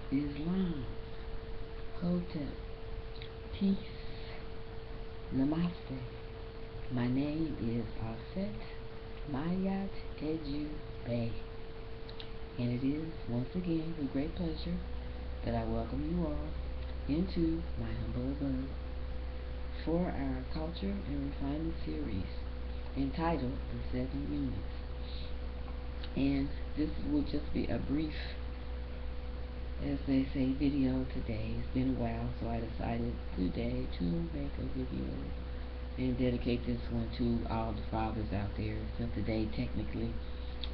Islam, Hotep, Peace, Namaste. My name is Aset Ma'at Edju-Bey, and it is once again with great pleasure that I welcome you all into my humble abode for our Culture and Refinement series entitled The Seven Units. And this will just be a brief, as they say, video today. It's been a while, so I decided today to make a video and dedicate this one to all the fathers out there. Since today technically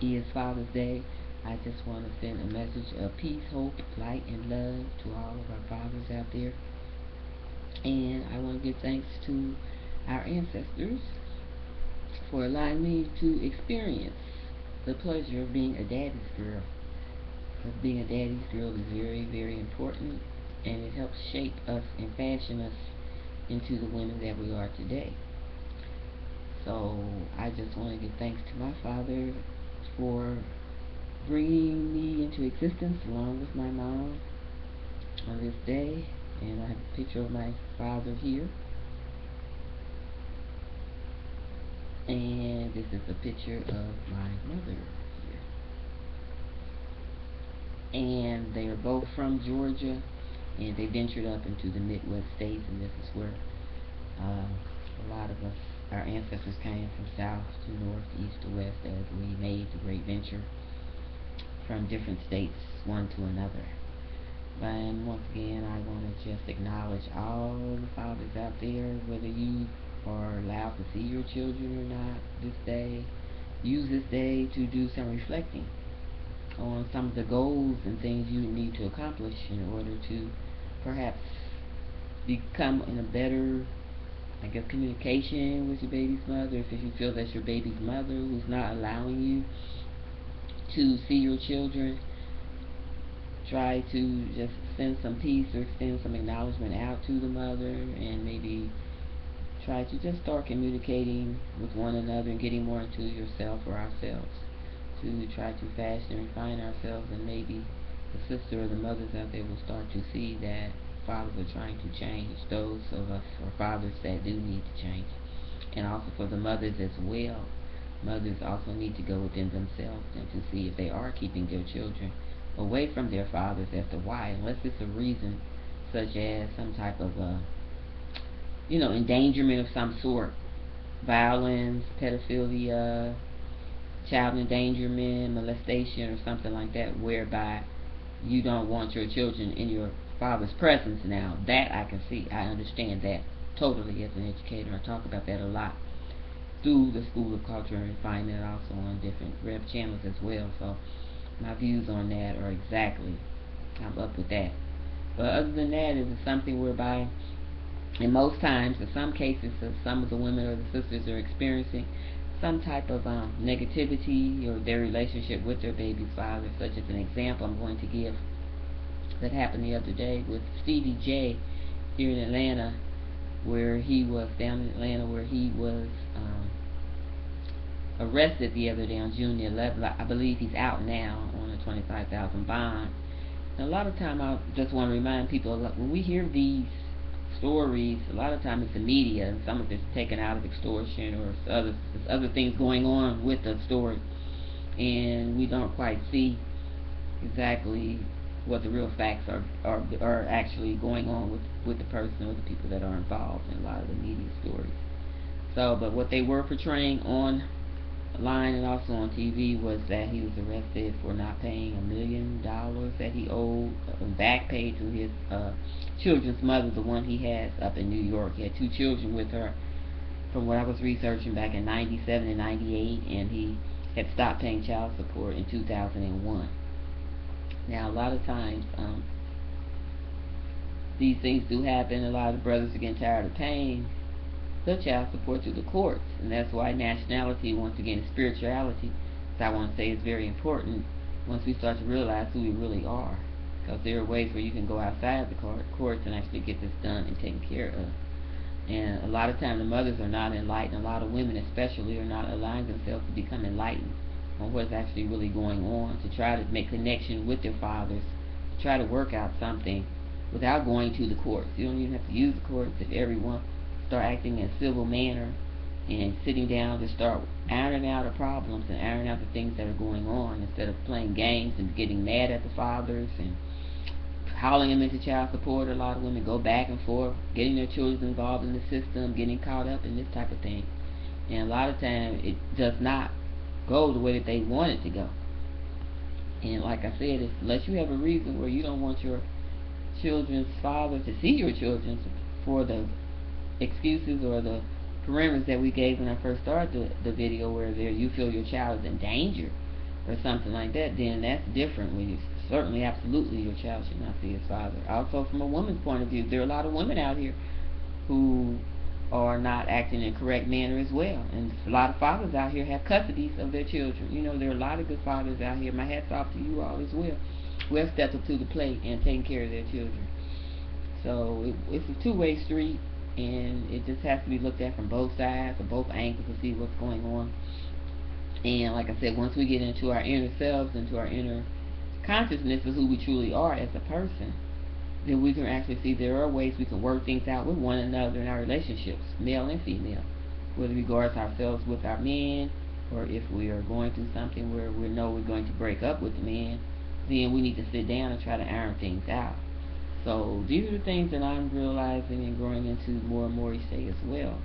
is Father's Day, I just want to send a message of peace, hope, light, and love to all of our fathers out there. And I want to give thanks to our ancestors for allowing me to experience the pleasure of being a daddy's girl. Because being a daddy's girl is very, very important, and it helps shape us and fashion us into the women that we are today. So I just want to give thanks to my father for bringing me into existence along with my mom on this day. And I have a picture of my father here, and this is a picture of my mother here. And they are both from Georgia, and they ventured up into the Midwest states, and this is where a lot of us, our ancestors, came from south to north, east to west, as we made the great venture from different states one to another. And once again, I want to just acknowledge all the fathers out there, whether you are allowed to see your children or not this day. Use this day to do some reflecting on some of the goals and things you need to accomplish in order to perhaps become in a better, communication with your baby's mother. If you feel that's your baby's mother who's not allowing you to see your children, try to just send some peace or extend some acknowledgement out to the mother, and maybe try to just start communicating with one another and getting more into yourself or ourselves to try to fashion and refine ourselves. And maybe the sister or the mothers out there will start to see that fathers are trying to change those of us or fathers that do need to change. And also for the mothers as well, mothers also need to go within themselves and to see if they are keeping their children away from their fathers as to why, unless it's a reason such as some type of endangerment of some sort, violence, pedophilia, child endangerment, molestation, or something like that, whereby you don't want your children in your father's presence. Now that I can see, I understand that totally as an educator. I talk about that a lot through the School of Culture and Refinement, also on different Rev channels as well. So my views on that are exactly, I'm up with that. But other than that, it is something whereby, in most times, in some cases, some of the women or the sisters are experiencing some type of negativity or their relationship with their baby's father. Such as an example I'm going to give that happened the other day with Stevie J here in Atlanta, where he was arrested the other day on June the 11th. I believe he's out now on a $25,000 bond. And a lot of time, I just want to remind people, when we hear these stories, a lot of time it's the media, and some of it's taken out of extortion or there's other things going on with the story, and we don't quite see exactly what the real facts are actually going on with the person or the people that are involved in a lot of the media stories. So, but what they were portraying online and also on TV was that he was arrested for not paying $1 million that he owed, back paid to his children's mother, the one he has up in New York. He had 2 children with her, from what I was researching, back in 97 and 98, and he had stopped paying child support in 2001. Now, a lot of times, these things do happen. A lot of brothers are getting tired of paying the child support through the courts, and that's why nationality, once again, spirituality, I want to say, is very important once we start to realize who we really are, because there are ways where you can go outside the courts and actually get this done and taken care of. And a lot of times the mothers are not enlightened. A lot of women especially are not allowing themselves to become enlightened on what's actually really going on, to try to make connection with their fathers try to work out something without going to the courts. You don't even have to use the courts. If everyone start acting in a civil manner and sitting down to start ironing out the problems and ironing out the things that are going on, instead of playing games and getting mad at the fathers and hauling them into child support. A lot of women go back and forth, getting their children involved in the system, getting caught up in this type of thing. And a lot of times it does not go the way that they want it to go. And like I said, unless you have a reason where you don't want your children's father to see your children for the excuses or the parameters that we gave when I first started the video, where you feel your child is in danger or something like that, then that's different. When you certainly, absolutely, your child should not see his father. Also, from a woman's point of view, there are a lot of women out here who are not acting in a correct manner as well, and a lot of fathers out here have custodies of their children. You know, there are a lot of good fathers out here. My hat's off to you all as well, who have stepped up to the plate and taken care of their children. So it's a two-way street, and it just has to be looked at from both sides or both angles to see what's going on. And like I said, once we get into our inner selves, into our inner consciousness of who we truly are as a person, then we can actually see there are ways we can work things out with one another in our relationships, male and female, whether we regards ourselves with our men, or if we are going through something where we know we're going to break up with the man, then we need to sit down and try to iron things out. So these are the things that I'm realizing and growing into more and more each day as well,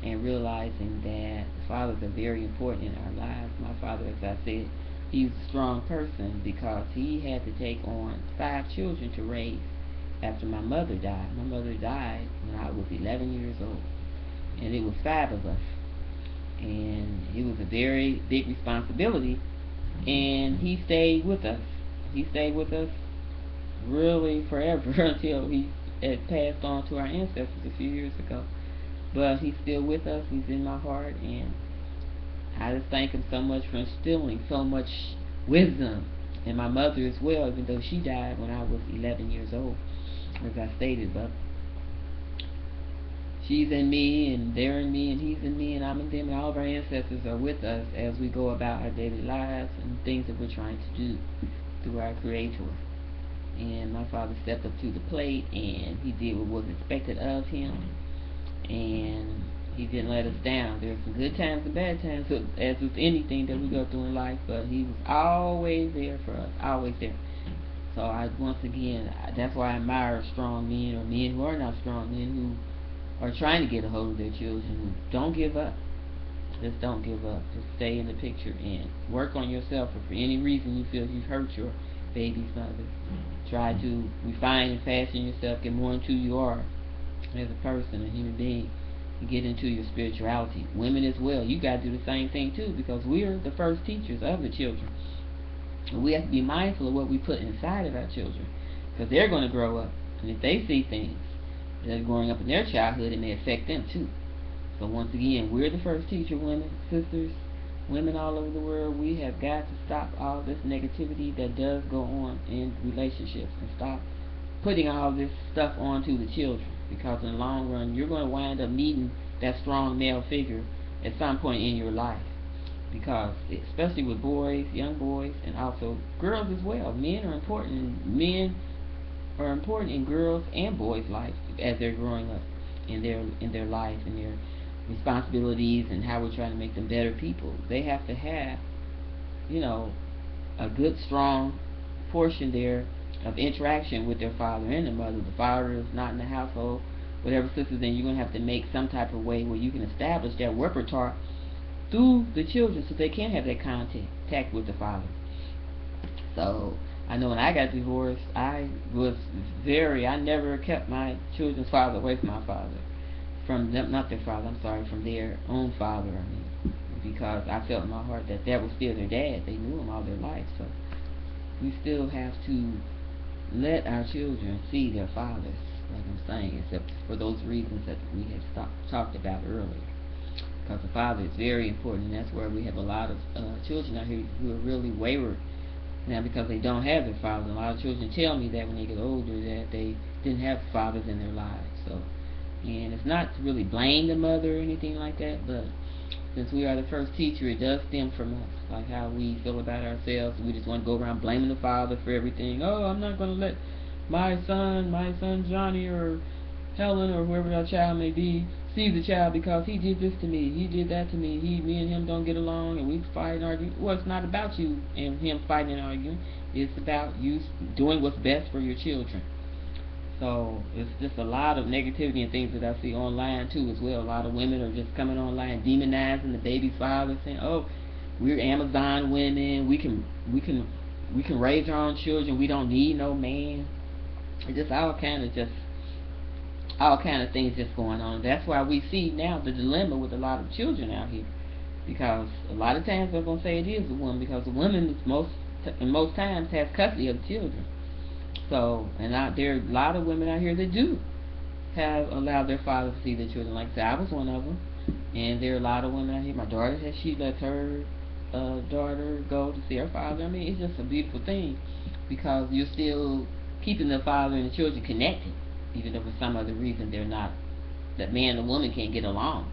and realizing that fathers are very important in our lives. My father, as I said, he's a strong person because he had to take on 5 children to raise after my mother died. My mother died when I was 11 years old, and it was 5 of us, and it was a very big responsibility, and he stayed with us. He stayed with us really forever until he had passed on to our ancestors a few years ago. But he's still with us. He's in my heart, and I just thank him so much for instilling so much wisdom in my mother as well, even though she died when I was 11 years old, as I stated. But she's in me, and they're in me, and he's in me, and I'm in them, and all of our ancestors are with us as we go about our daily lives and things that we're trying to do through our Creator. And my father stepped up to the plate, and he did what was expected of him, and he didn't let us down. There were some good times and bad times, as with anything that we go through in life, but he was always there for us, always there. So once again, that's why I admire strong men, or men who are not strong, men who are trying to get a hold of their children, who don't give up. Just don't give up. Just stay in the picture and work on yourself. If for any reason you feel you've hurt your baby's mother, try to refine and fashion yourself, get more into who you are as a person, a human being, and get into your spirituality. Women as well, you got to do the same thing too, because we're the first teachers of the children. And we have to be mindful of what we put inside of our children, because they're going to grow up, and if they see things that are growing up in their childhood, it may affect them too. So once again, we're the first teacher, women, sisters, women all over the world. We have got to stop all this negativity that does go on in relationships, and stop putting all this stuff onto the children, because in the long run, you're going to wind up needing that strong male figure at some point in your life. Because especially with boys, young boys, and also girls as well. Men are important. Men are important in girls' and boys' life as they're growing up in their life and their responsibilities, and how we're trying to make them better people. They have to have, a good strong portion there of interaction with their father and their mother. The father is not in the household, whatever sisters, then you're going to have to make some type of way where you can establish that repertoire through the children, so they can have that contact with the father. So I know when I got divorced, I never kept my children's father away from my father, from them, not their father, I'm sorry, from their own father, because I felt in my heart that was still their dad. They knew him all their life. So we still have to let our children see their fathers, like I'm saying, except for those reasons that we had talked about earlier. Because the father is very important, and that's where we have a lot of children out here who are really wayward now, because they don't have their fathers. A lot of children tell me that when they get older, that they didn't have fathers in their lives. So, and it's not to really blame the mother or anything like that, but since we are the first teacher, it does stem from us, like how we feel about ourselves. We just want to go around blaming the father for everything. Oh, I'm not going to let my son Johnny or Helen or whoever our child may be see the child because he did this to me, he did that to me, me and him don't get along, and we fight and argue. Well, it's not about you and him fighting and arguing. It's about you doing what's best for your children. So it's just a lot of negativity and things that I see online too as well. A lot of women are just coming online demonizing the baby's father, saying, "Oh, we're Amazon women. We can raise our own children. We don't need no man." It's just all kind of things just going on. That's why we see now the dilemma with a lot of children out here, because a lot of times they're gonna say it is a woman, because the woman most times has custody of the children. So, and there are a lot of women out here that do have allowed their fathers to see their children. Like I said, I was one of them, and there are a lot of women out here. My daughter she lets her daughter go to see her father. I mean, it's just a beautiful thing, because you're still keeping the father and the children connected, even though for some other reason they're not. That man and woman can't get along.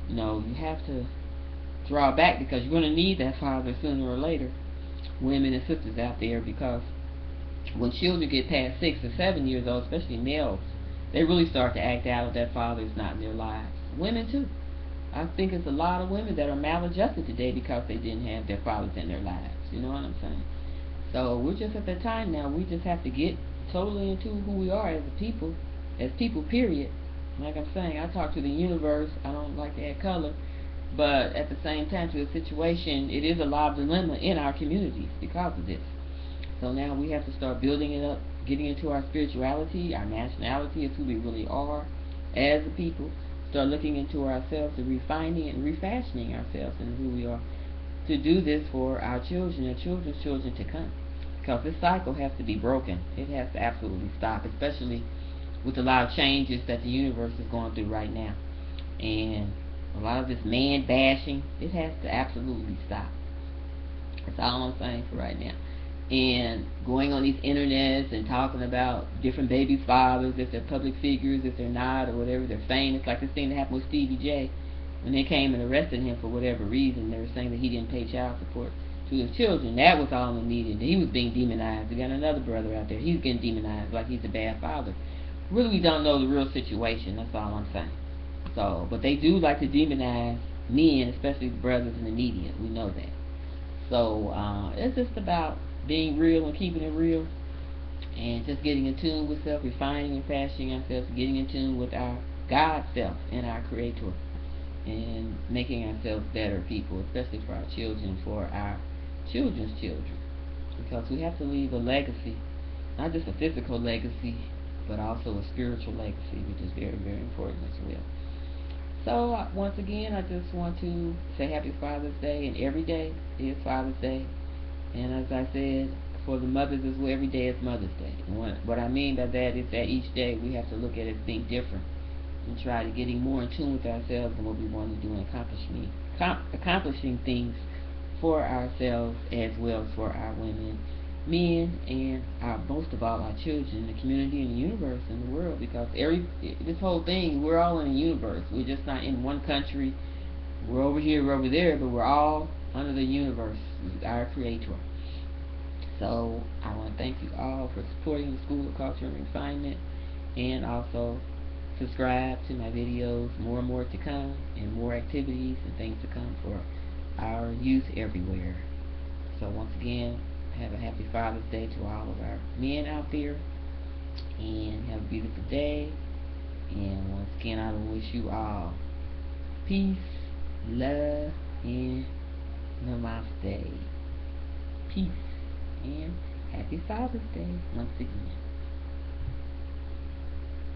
You have to draw back, because you're going to need that father sooner or later, women and sisters out there, because when children get past 6 or 7 years old, especially males, they really start to act out if that father is not in their lives. Women too. I think it's a lot of women that are maladjusted today because they didn't have their fathers in their lives. You know what I'm saying? So we're just at that time now. We just have to get totally into who we are as people, period. Like I'm saying, I talk to the universe. I don't like to add color, but at the same time, to the situation, it is a lot of dilemma in our communities because of this. So now we have to start building it up, getting into our spirituality, our nationality, is who we really are as a people. Start looking into ourselves and refining and refashioning ourselves into who we are, to do this for our children and children's children to come. Because this cycle has to be broken. It has to absolutely stop, especially with a lot of changes that the universe is going through right now. And a lot of this man bashing, it has to absolutely stop. That's all I'm saying for right now. And going on these internets and talking about different babies' fathers, if they're public figures, if they're not, or whatever, they're famous. Like this thing that happened with Stevie J, when they came and arrested him for whatever reason. They were saying that he didn't pay child support to his children. That was all in the media. He was being demonized. We got another brother out there. He's getting demonized like he's a bad father. Really, we don't know the real situation. That's all I'm saying. So, but they do like to demonize men, especially the brothers in the media. We know that. So it's just about being real and keeping it real, and just getting in tune with self, refining and fashioning ourselves, getting in tune with our God self and our Creator, and making ourselves better people, especially for our children, for our children's children, because we have to leave a legacy, not just a physical legacy, but also a spiritual legacy, which is very, very important as well. So once again, I just want to say Happy Father's Day, and every day is Father's Day. And as I said, for the mothers as well, every day is Mother's Day. And what I mean by that is that each day we have to look at it as being different, and try to getting more in tune with ourselves and what we want to do, and accomplishing things for ourselves as well as for our women, men, and most of all our children, the community, and the universe, and the world. Because this whole thing, we're all in a universe. We're just not in one country. We're over here, we're over there, but we're all under the universe, our Creator. So I want to thank you all for supporting the School of Culture and Refinement, and also subscribe to my videos. More and more to come, and more activities and things to come for our youth everywhere. So once again, have a happy Father's Day to all of our men out there, and have a beautiful day. And once again, I wish you all peace, love, and namaste. Peace, and happy Father's Day once again.